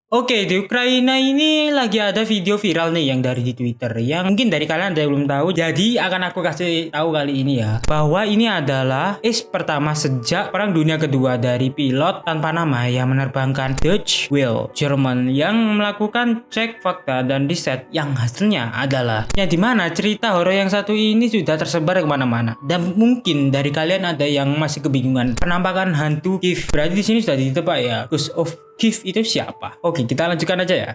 Oke, di Ukraina ini lagi ada video viral nih yang dari di Twitter yang mungkin dari kalian ada yang belum tahu. Jadi akan aku kasih tahu kali ini ya, bahwa ini adalah pertama sejak Perang Dunia Kedua dari pilot tanpa nama yang menerbangkan Deutsche Welle Jerman yang melakukan cek fakta dan riset yang hasilnya adalah yang dimana cerita horor yang satu ini sudah tersebar kemana-mana. Dan mungkin dari kalian ada yang masih kebingungan penampakan hantu Kiev. Berarti di sini sudah ditebak ya, Ghost of Kiev itu siapa? Oke, kita lanjutkan aja ya.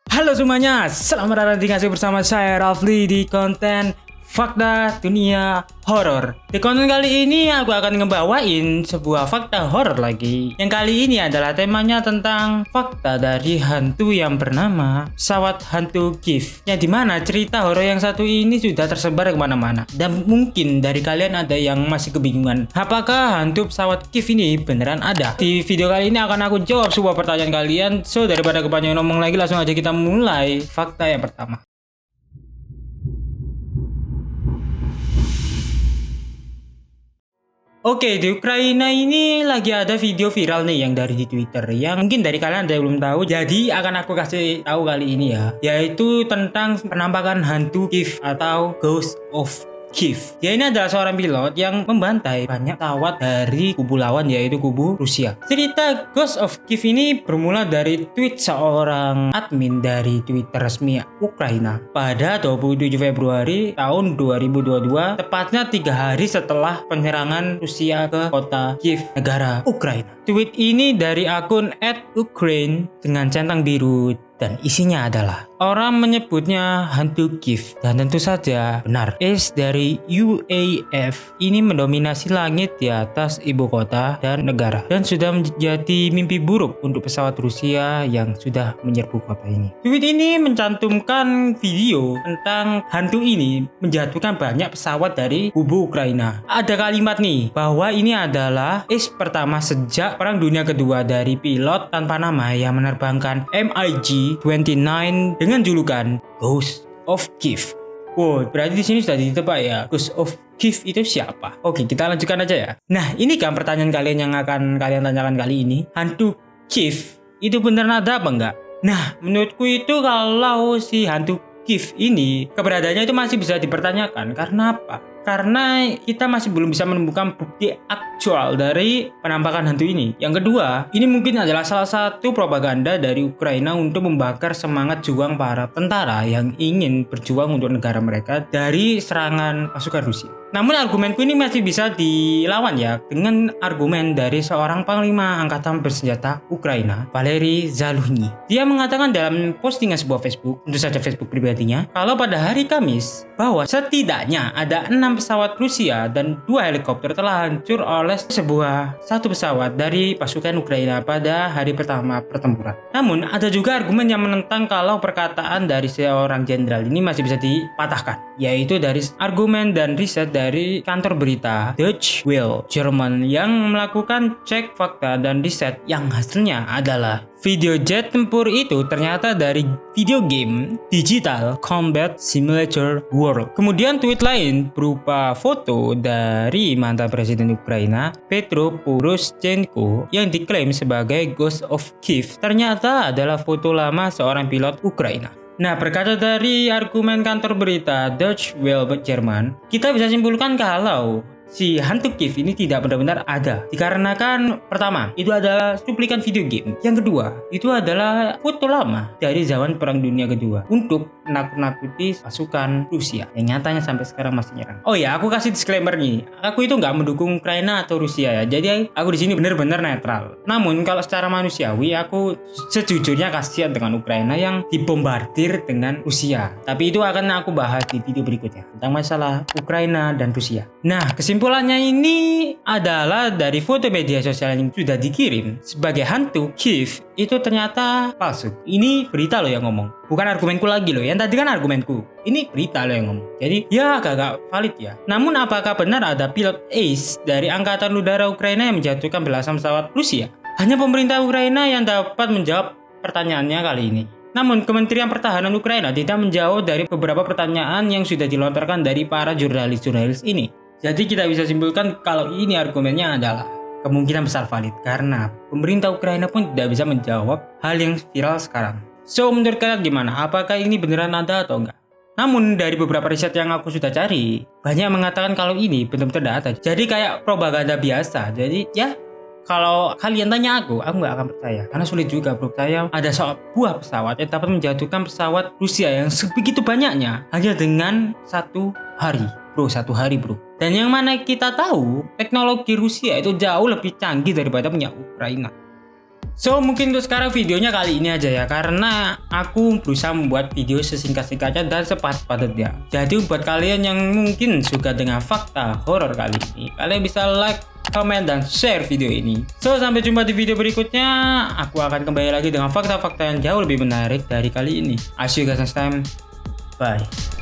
Halo semuanya, selamat datang di Ngasih bersama saya Rafli di konten Fakta Dunia Horor. Di konten kali ini aku akan ngebawain sebuah fakta horor lagi. Yang kali ini adalah temanya tentang fakta dari hantu yang bernama pesawat hantu Kiev. Yang dimana cerita horor yang satu ini sudah tersebar kemana-mana. Dan mungkin dari kalian ada yang masih kebingungan, apakah hantu pesawat Kiev ini beneran ada? Di video kali ini akan aku jawab sebuah pertanyaan kalian. So daripada kepanjangan ngomong lagi, langsung aja kita mulai fakta yang pertama. Oke, di Ukraina ini lagi ada video viral nih yang dari di Twitter yang mungkin dari kalian ada yang belum tahu. Jadi akan aku kasih tahu kali ini ya, yaitu tentang penampakan hantu Kiev atau Ghost of Kiev. Dia ini adalah seorang pilot yang membantai banyak pesawat dari kubu lawan, yaitu kubu Rusia. Cerita Ghost of Kiev ini bermula dari tweet seorang admin dari Twitter resmi Ukraina pada 27 Februari tahun 2022, tepatnya 3 hari setelah penyerangan Rusia ke kota Kiev, negara Ukraina. Tweet ini dari akun @Ukraine dengan centang biru dan isinya adalah orang menyebutnya hantu Kiev, dan tentu saja benar. Dari UAF ini mendominasi langit di atas ibu kota dan negara, dan sudah menjadi mimpi buruk untuk pesawat Rusia yang sudah menyerbu kota ini. Tweet ini mencantumkan video tentang hantu ini menjatuhkan banyak pesawat dari kubu Ukraina. Ada kalimat nih bahwa ini adalah pertama sejak Perang Dunia Kedua dari pilot tanpa nama yang menerbangkan MiG-29 dengan julukan Ghost of Kiev. Wow, berarti di sini sudah ditebak ya, Ghost of Kiev itu siapa? Oke, kita lanjutkan aja ya. Nah, ini kan pertanyaan kalian yang akan kalian tanyakan kali ini. Hantu Kiev itu beneran ada apa enggak? Nah, menurutku itu kalau si hantu Kiev ini keberadaannya itu masih bisa dipertanyakan. Karena apa? Karena kita masih belum bisa menemukan bukti aktual dari penampakan hantu ini. Yang kedua, ini mungkin adalah salah satu propaganda dari Ukraina untuk membakar semangat juang para tentara yang ingin berjuang untuk negara mereka dari serangan pasukan Rusia. Namun argumenku ini masih bisa dilawan ya dengan argumen dari seorang panglima angkatan bersenjata Ukraina, Valery Zaluzhny. Dia mengatakan dalam postingan sebuah Facebook, tentu saja Facebook pribadinya, kalau pada hari Kamis bahwa setidaknya ada 6 pesawat Rusia dan 2 helikopter telah hancur oleh satu pesawat dari pasukan Ukraina pada hari pertama pertempuran. Namun ada juga argumen yang menentang kalau perkataan dari seorang jenderal ini masih bisa dipatahkan, yaitu dari argumen dan riset dari kantor berita Deutsche Welle Jerman yang melakukan cek fakta dan riset yang hasilnya adalah video jet tempur itu ternyata dari video game Digital Combat Simulator World. Kemudian tweet lain berupa foto dari mantan presiden Ukraina Petro Poroshenko yang diklaim sebagai Ghost of Kiev ternyata adalah foto lama seorang pilot Ukraina. Nah, berkata dari argumen kantor berita Deutsche Welle Jerman, kita bisa simpulkan kalau si hantu Kiev ini tidak benar-benar ada. Dikarenakan pertama, itu adalah cuplikan video game. Yang kedua, itu adalah foto lama dari zaman Perang Dunia Kedua untuk menakut-nakuti pasukan Rusia yang nyatanya sampai sekarang masih nyerang. Oh ya, aku kasih disclaimer nih. Aku itu nggak mendukung Ukraina atau Rusia ya. Jadi aku di sini benar-benar netral. Namun kalau secara manusiawi, aku sejujurnya kasihan dengan Ukraina yang dibombardir dengan Rusia. Tapi itu akan aku bahas di video berikutnya tentang masalah Ukraina dan Rusia. Nah, kesimpulannya ini adalah dari foto media sosial yang sudah dikirim sebagai hantu Kiev itu ternyata palsu. Ini berita lo yang ngomong, bukan argumenku lagi lo. Yang tadi kan argumenku, ini berita lo yang ngomong. Jadi ya agak valid ya. Namun apakah benar ada pilot ace dari Angkatan Udara Ukraina yang menjatuhkan belasan pesawat Rusia? Hanya pemerintah Ukraina yang dapat menjawab pertanyaannya kali ini. Namun, Kementerian Pertahanan Ukraina tidak menjawab dari beberapa pertanyaan yang sudah dilontarkan dari para jurnalis-jurnalis ini. Jadi kita bisa simpulkan kalau ini argumennya adalah kemungkinan besar valid karena pemerintah Ukraina pun tidak bisa menjawab hal yang viral sekarang. So, menurut kalian gimana? Apakah ini beneran ada atau enggak? Namun dari beberapa riset yang aku sudah cari, banyak mengatakan kalau ini benar-benar data. Jadi kayak propaganda biasa. Jadi ya, kalau kalian tanya aku nggak akan percaya. Karena sulit juga percaya ada sebuah pesawat yang dapat menjatuhkan pesawat Rusia yang sebegitu banyaknya hanya dengan satu hari. Bro. Dan yang mana kita tahu, teknologi Rusia itu jauh lebih canggih daripada punya Ukraina. So, mungkin untuk sekarang videonya kali ini aja ya, karena aku berusaha membuat video sesingkat-singkatnya dan sepadat-padatnya. Jadi buat kalian yang mungkin suka dengan fakta horor kali ini, kalian bisa like, komen, dan share video ini. So, sampai jumpa di video berikutnya. Aku akan kembali lagi dengan fakta-fakta yang jauh lebih menarik dari kali ini. I see you guys next time. Bye.